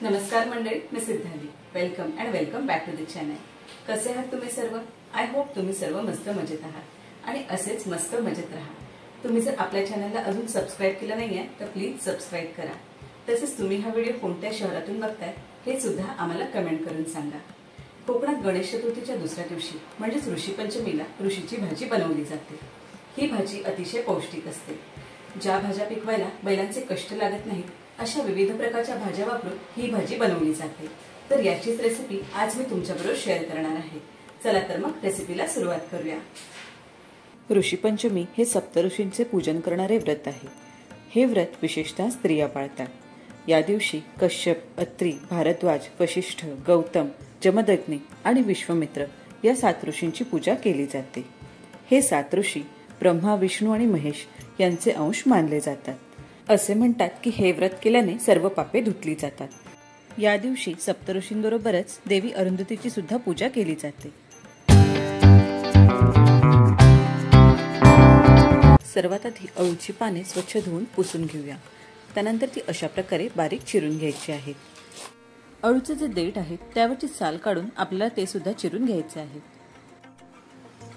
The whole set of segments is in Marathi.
नमस्कार मंडळी, मी Siddhali. Welcome and welcome back to the channel. कसे आहात तुम्ही सर्व? आय होप तुम्ही सर्व मस्त मजेत आहात आणि असेच मस्त मजेत राहा. तुम्ही जर आपल्या चॅनलला अजून सबस्क्राईब केलं नाहीये तर प्लीज सबस्क्राईब करा. तसेच तुम्ही हा व्हिडिओ कोणत्या शहरातून बघताय हे सुद्धा आम्हाला कमेंट करून सांगा. कोकणात गणेश चतुर्थीच्या दुसऱ्या दिवशी म्हणजेच ऋषी पंचमीला ऋषीची भाजी बनवली जाते. ही भाजी अतिशय पौष्टिक असते. ज्या भाज्या पिकवायला बैलांचे कष्ट लागत नाहीत अशा विविध प्रकारच्या भाज्या वापरून ही भाजी बनवली जाते. तर याचीच रेसिपी आज मी तुमच्याबरोबर शेअर करणार आहे. चला तर मग रेसिपीला सुरुवात करूया. ऋषी पंचमी हे सप्तऋषींचे पूजन करणारे व्रत आहे. हे व्रत विशेषतः स्त्रिया पाळतात. या दिवशी कश्यप, अत्री, भारद्वाज, वशिष्ठ, गौतम, जमदग्नी आणि विश्वामित्र या 7 ऋषींची पूजा केली जाते. हे 7 ऋषी ब्रह्मा, विष्णू आणि महेश यांचे अंश मानले जातात. असे म्हणतात की हे व्रत केल्याने सर्व पापे धुतली जातात. या दिवशी सप्तऋषींबरोबरच देवी अरुंधतीची सुद्धा पूजा केली जाते. सर्वात आधी अळूची पाने स्वच्छ धुवून पुसून घेऊया. त्यानंतर ती अशा प्रकारे बारीक चिरून घ्यायची आहे. अळूचे जे देठ आहे त्यावरची साल काढून आपल्याला ते सुद्धा चिरून घ्यायचे आहे.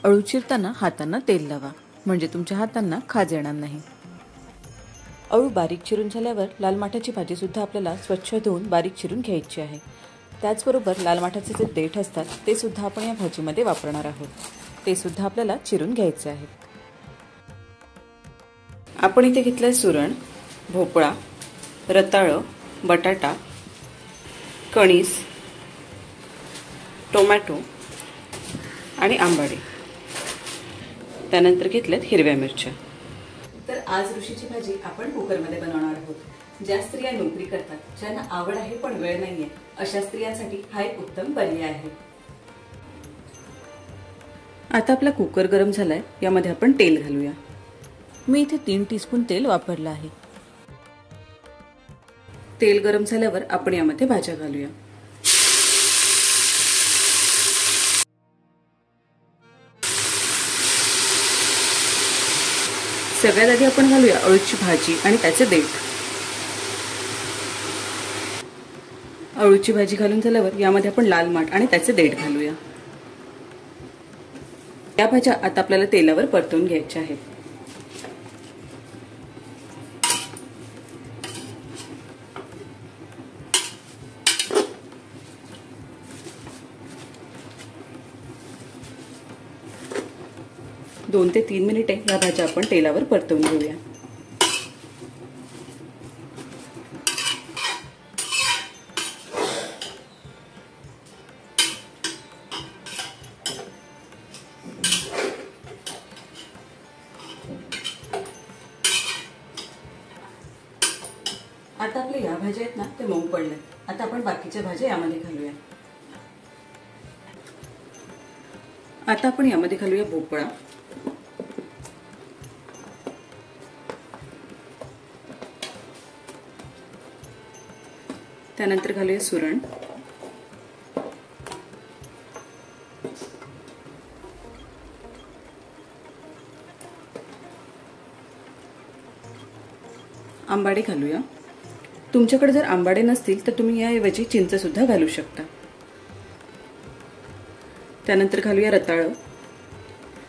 अळू चिरताना हातांना तेल लावा म्हणजे तुमच्या हातांना खाज येणार नाही. अळू बारीक चिरून झाल्यावर लाल माठाची भाजी सुद्धा आपल्याला स्वच्छ धुवून बारीक चिरून घ्यायची आहे. त्याचबरोबर लाल माठाचे जे देठ असतात ते सुद्धा आपण या भाजीमध्ये वापरणार आहोत. ते सुद्धा आपल्याला चिरून घ्यायचे आहे. आपण इथे घेतलंय सुरण, भोपळा, रताळं, बटाटा, कणीस, टोमॅटो आणि आंबाडे. त्यानंतर घेतल्यात हिरव्या मिरच्या. तर आज ऋषीची भाजी आपण कुकरमध्ये बनवणार आहोत. ज्या स्त्रिया नोकरी करतात, ज्यांना आवड आहे पण वेळ नाहीये, अशा स्त्रियांसाठी हा एक उत्तम पर्याय आहे. आता आपला कुकर गरम झालाय. यामध्ये आपण तेल घालूया. मी इथे 3 टीस्पून तेल वापरलं आहे. तेल गरम झाल्यावर आपण यामध्ये भाज्या घालूया. सगळ्यात आधी आपण घालूया अळूची भाजी आणि त्याचे देठ. अळूची भाजी घालून झाल्यावर यामध्ये आपण लाल माठ आणि त्याचे देठ घालूया. या भाज्या आता आपल्याला तेलावर परतवून घ्यायच्या आहेत. दोन ते 3 मिनिटे या भाज्या आपण तेलावर परतवून घेऊया. आता आपल्या या भाज्या आहेत ना ते मऊ पडले. आता आपण बाकीच्या भाज्या यामध्ये घालूया. आता आपण यामध्ये घालूया भोपळा, त्यानंतर घालूया सुरण, आंबाडे घालूया. तुमच्याकडे जर आंबाडे नसतील तर तुम्ही याऐवजी चिंच सुद्धा घालू शकता. त्यानंतर घालूया रताळं.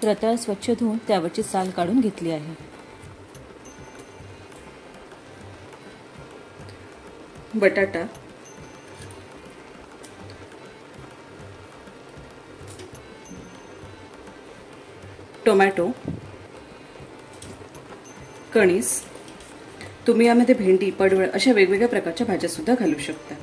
रताळं स्वच्छ धुवून त्यावरची साल काढून घेतली आहे. बटाटा, टोमॅटो, कणीस. तुम्ही यामध्ये भेंडी, पडवळ अशा वेगवेगळ्या प्रकारच्या भाज्या सुद्धा घालू शकता.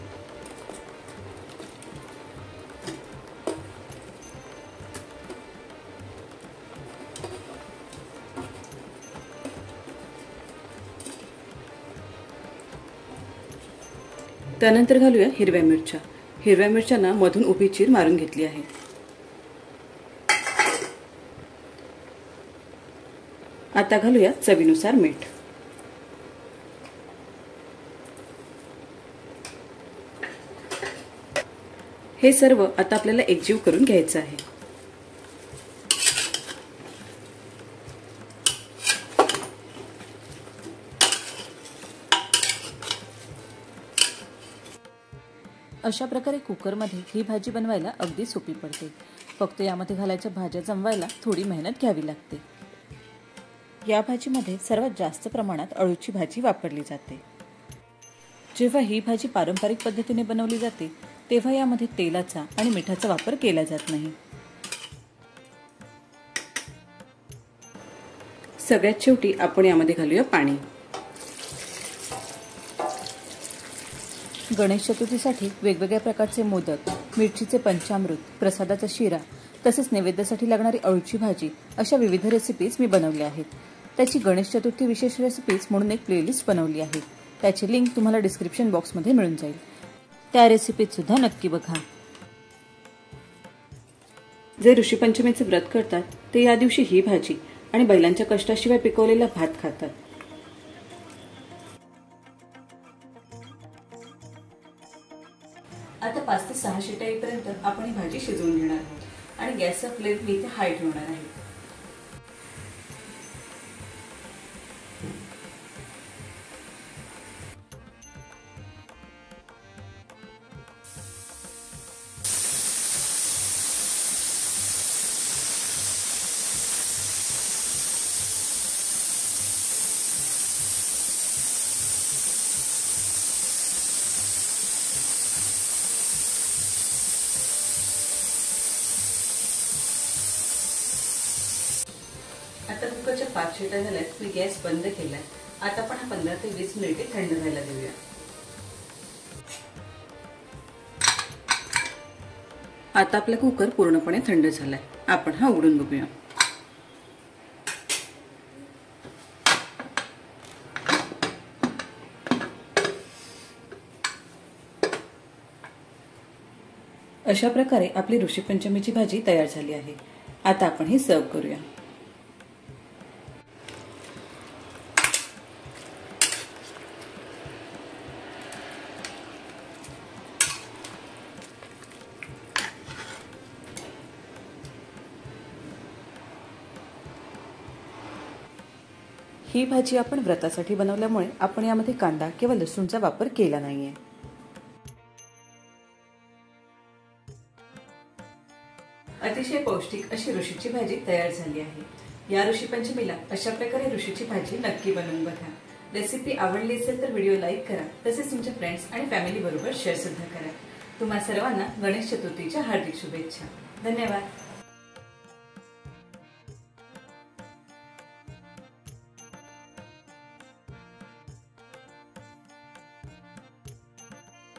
त्यानंतर घालूया हिरव्या मिरच्या. हिरव्या मिरच्यांना मधून उभी चीर मारून घेतली आहे. आता घालूया चवीनुसार मीठ. हे सर्व आता आपल्याला एकजीव करून घ्यायचं आहे. अशा प्रकारे कुकरमध्ये ही भाजी बनवायला अगदी सोपी पडते. फक्त यामध्ये घालायच्या भाज्या जमवायला थोडी मेहनत घ्यावी लागते. या भाजीमध्ये सर्वात जास्त प्रमाणात अळूची भाजी वापरली जाते. जेव्हा ही भाजी पारंपरिक पद्धतीने बनवली जाते तेव्हा यामध्ये तेलाचा आणि मिठाचा वापर केला जात नाही. सगळ्यात शेवटी आपण यामध्ये घालूया पाणी. गणेश चतुर्थीसाठी वेगवेगळ्या प्रकारचे मोदक, मिरचीचे पंचामृत, प्रसादाचा शिरा तसेच नैवेद्यासाठी लागणारी अळूची भाजी अशा विविध रेसिपीज मी बनवल्या आहेत. त्याची गणेश चतुर्थी विशेष रेसिपीज म्हणून एक प्लेलिस्ट बनवली आहे. त्याची लिंक तुम्हाला डिस्क्रिप्शन बॉक्समध्ये मिळून जाईल. त्या रेसिपीज सुद्धा नक्की बघा. जे ऋषीपंचमीचे व्रत करतात ते या दिवशी ही भाजी आणि बैलांच्या कष्टाशिवाय पिकवलेला भात खातात. आता 5 ते 6 शिट्या येईपर्यंत आपण ही भाजी शिजवून घेणार आहोत आणि गॅसचा फ्लेम मी इथे हाय ठेवणार आहे. आता कुकरच्या 5 शिट्या झाल्यात. मी गॅस बंद केलाय. आता आपण 15 ते 20 मिनिटे थंड व्हायला देऊया. आता आपला कुकर पूर्णपणे थंड झालाय. आपण हा उघडून बघूया. अशा प्रकारे आपली ऋषीपंचमीची भाजी तयार झाली आहे. आता आपण ही सर्व करूया. ही भाजी आपण व्रतासाठी बनवल्यामुळे आपण यामध्ये कांदा किंवा लसूणचा वापर केला नाहीये. अतिशय पौष्टिक अशी ऋषीची भाजी तयार झाली आहे. या ऋषीपंचमीला अशा प्रकारे ऋषीची भाजी नक्की बनवून बघा. रेसिपी आवडली असेल तर व्हिडिओ लाईक करा. तसेच तुमच्या फ्रेंड्स आणि फॅमिली बरोबर शेअर सुद्धा करा. तुम्हा सर्वांना गणेश चतुर्थीच्या हार्दिक शुभेच्छा. धन्यवाद.